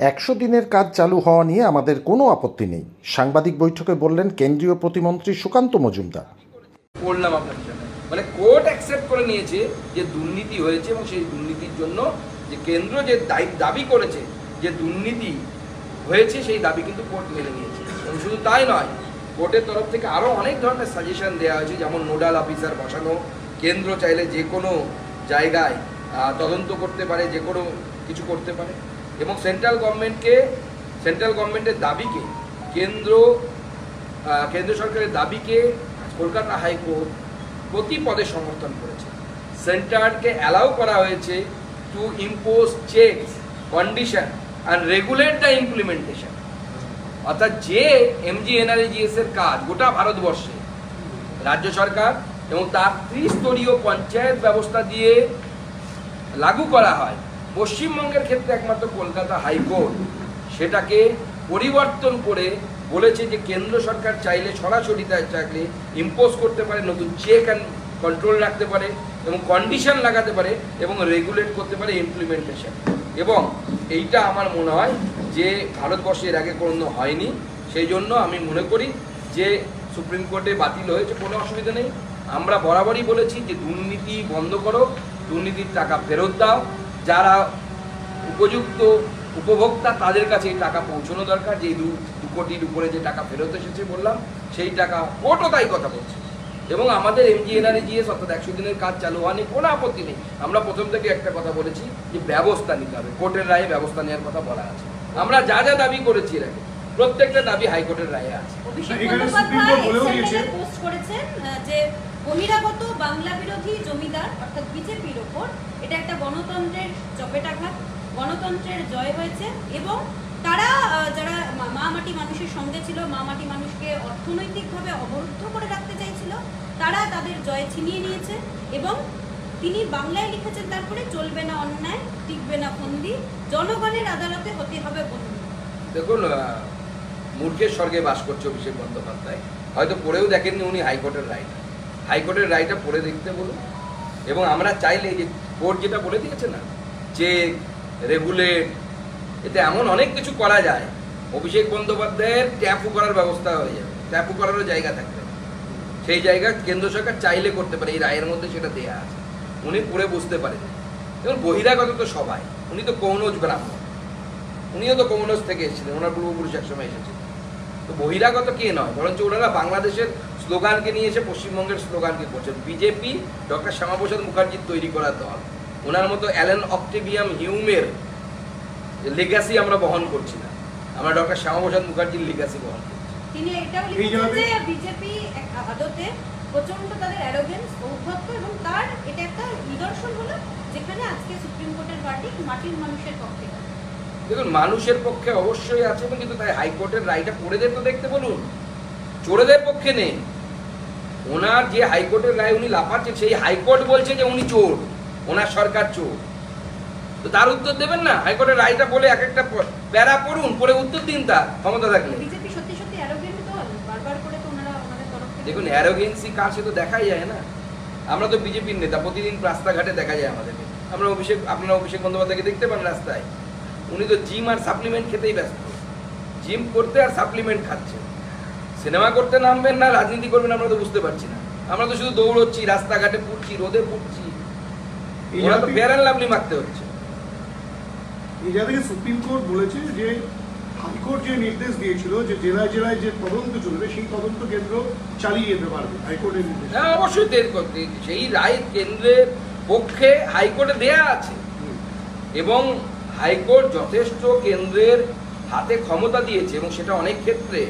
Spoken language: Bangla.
100 দিনের কাজ চালু হওয়া নিয়ে আমাদের কোনো আপত্তি নেই, সাংবাদিক বৈঠকে বললেন কেন্দ্রীয় প্রতিমন্ত্রী সুকান্ত মজুমদার। বললাম আপনার সাথে, মানে কোর্ট অ্যাকসেপ্ট করে নিয়েছে যে দুর্নীতি হয়েছে এবং সেই দুর্নীতির জন্য যে কেন্দ্র যে দাবি করেছে যে দুর্নীতি হয়েছে সেই দাবি কিন্তু কোর্ট মেনে নিয়েছে। এবং শুধু তাই নয়, কোর্টের তরফ থেকে আরও অনেক ধরনের সাজেশন দেওয়া হয়েছে, যেমন নোডাল অফিসার বসানো, কেন্দ্র চাইলে যে কোনো জায়গায় তদন্ত করতে পারে, যে কোনো কিছু করতে পারে, এবং সেন্ট্রাল গভর্নমেন্টের দাবিকে কেন্দ্র সরকারের দাবিকে কলকাতা হাইকোর্ট প্রতি পদে সমর্থন করেছে। সেন্টারকে অ্যালাউ করা হয়েছে two impose checks, condition and regulate the implementation. অর্থাৎ যে MGNREGS এর কাজ গোটা ভারতবর্ষে রাজ্য সরকার এবং তার ত্রিস্তরীয় পঞ্চায়েত ব্যবস্থা দিয়ে লাগু করা হয়, পশ্চিমবঙ্গের ক্ষেত্রে একমাত্র কলকাতা হাইকোর্ট সেটাকে পরিবর্তন করে বলেছে যে কেন্দ্র সরকার চাইলে সরাসরি চাইলে ইম্পোজ করতে পারে, নতুন চেক অ্যান্ড কন্ট্রোল রাখতে পারে এবং কন্ডিশন লাগাতে পারে এবং রেগুলেট করতে পারে ইমপ্লিমেন্টেশন। এবং এইটা আমার মনে হয় যে ভারতবর্ষে এর আগে কোনো হয়নি। সেই জন্য আমি মনে করি যে সুপ্রিম কোর্টে বাতিল হয়েছে, কোনো অসুবিধা নেই। আমরা বরাবরই বলেছি যে দুর্নীতি বন্ধ করো, দুর্নীতির টাকা ফেরত দাও, যারা উপযুক্ত উপভোক্তা তাদের কাছে এই টাকা পৌঁছানো দরকার। যে 2 কোটির উপরে যে টাকা ফেরত এসেছে বললাম, সেই টাকা কোর্টও তাই কথা বলছে। এবং আমাদের MGNREGS অর্থাৎ 100 দিনের কাজ চালু হওয়া নিয়ে কোনো আপত্তি নেই। আমরা প্রথম থেকে একটা কথা বলেছি যে ব্যবস্থা নিতে হবে, কোর্টের রায়ে ব্যবস্থা নেওয়ার কথা বলা আছে। আমরা যা যা দাবি করেছি এর আগে প্রত্যেকটা দাবি হাইকোর্টের রায়ে আছে। বহিরাগত বাংলা বিরোধী জমিদার অর্থাৎ বিজেপির ওপর এটা একটা গণতন্ত্রের চপেটাঘাত, গণতন্ত্রের জয় হয়েছে এবং তারা যারা মা মাটি মানুষের সঙ্গে ছিল, মা মাটি মানুষকে অর্থনৈতিকভাবে অবরুদ্ধ করে রাখতে চাইছিল, তারা তাদের জয় ছিনিয়ে নিয়েছে। এবং তিনি বাংলায় লিখেছেন তারপরে, চলবে না অন্যায়, টিকবে না ফন্দি, জনগণের আদালতে হতে হবে বন্দী। দেখুন, মূর্খের স্বর্গে বাস করছে অভিষেক বন্দ্যোপাধ্যায়, হয়তো পড়েও দেখেননি উনি হাইকোর্টের রায়টা পড়ে দেখতে বলুন। এবং আমরা চাইলে যে কোর্ট যেটা বলে দিয়েছে না, যে রেগুলেট, এতে এমন অনেক কিছু করা যায়। অভিষেক বন্দ্যোপাধ্যায়ের ট্যাপু করার ব্যবস্থা হয়ে যাবে, ট্যাপু করারও জায়গা থাকবে, সেই জায়গা কেন্দ্র সরকার চাইলে করতে পারে। এই রায়ের মধ্যে সেটা দেয়া আছে, উনি পড়ে বুঝতে পারেন। এবং বহিরাগত তো সবাই, উনি তো কৌনজ ব্রাহ্মণ, উনিও তো কৌনজ থেকে এসেছিলেন, ওনার পূর্বপুরুষ একসময় এসেছিলেন। তো বহিরাগত কে নয়, বরঞ্চ ওনারা বাংলাদেশের স্লোগানকে নিয়ে এসে পশ্চিমবঙ্গের স্লোগানকে করছেন। বিজেপি ডক্টর শ্যামাপ্রসাদ মুখার্জির তৈরি করা দল, ওনার মতো অ্যালেন অক্টেভিয়াম হিউমের লেগাসি আমরা বহন করছি না, আমরা ডক্টর শ্যামাপ্রসাদ মুখার্জির লেগাসি বহন করছি। তিনি এটাও লিখেছেন যে বিজেপি আদতে প্রচন্ড তাদের অ্যারোগেন্স, ঔদ্ধত্য, এবং তার এটা একটা নিদর্শন হলো যেখানে আজকে সুপ্রিম কোর্টের ভার্ডিক্ট মাটির মানুষের পক্ষে। দেখুন, মানুষের পক্ষে অবশ্যই আছে, এবং কিন্তু তাই হাইকোর্টের রায়টা পড়েদের তো দেখতে বলুন, চোরেদের পক্ষে নেই। ওনার যে হাইকোর্টের রায় উনি লাফাচ্ছেন, সেই হাইকোর্ট বলছে যে উনি চোর, ওনার সরকার চোর। তো তার উত্তর দেবেন না? হাইকোর্টের রায়টা বলে এক একটা প্যারা পড়ুন, পড়ে উত্তর দিন তার ক্ষমতা থাকলে। বিজেপি সত্যি সত্যি অ্যারোগেন্ট দল, বারবার করে তো ওনারা ওনাদের তরফ থেকে। দেখুন, অ্যারোগেন্সি কার সে তো দেখাই যায় না। আমরা তো বিজেপির নেতা, প্রতিদিন রাস্তাঘাটে দেখা যায় আমাদেরকে। আপনারা অভিষেক বন্দ্যোপাধ্যায়কে দেখতে পান রাস্তায়, উনি তো জিম আর সাপ্লিমেন্ট খেতেই ব্যস্ত, জিম করতে আর সাপ্লিমেন্ট খাচ্ছে। সিনেমা করতে নামবেন না রাজনীতি করবেন আমরা তো বুঝতে পারছি না। আমরা তো শুধু দৌড়চ্ছি, রাস্তাঘাটে পুড়ছি, রোদে পুড়ছি, ওরা তো ফেয়ার অ্যান্ড লাভলি মারতে হচ্ছে। এই জায়গায় সুপ্রিম কোর্ট বলেছে যে হাইকোর্ট যে নির্দেশ দিয়েছিল যে জেলায় জেলায় যে তদন্ত চলবে, সেই তদন্ত কেন্দ্র চালিয়ে যেতে পারবে হাইকোর্টের নির্দেশ। হ্যাঁ, অবশ্যই সেই রায় কেন্দ্রের পক্ষে হাইকোর্টে দেয়া আছে, এবং হাইকোর্ট যথেষ্ট কেন্দ্রের হাতে ক্ষমতা দিয়েছে, এবং সেটা অনেক ক্ষেত্রে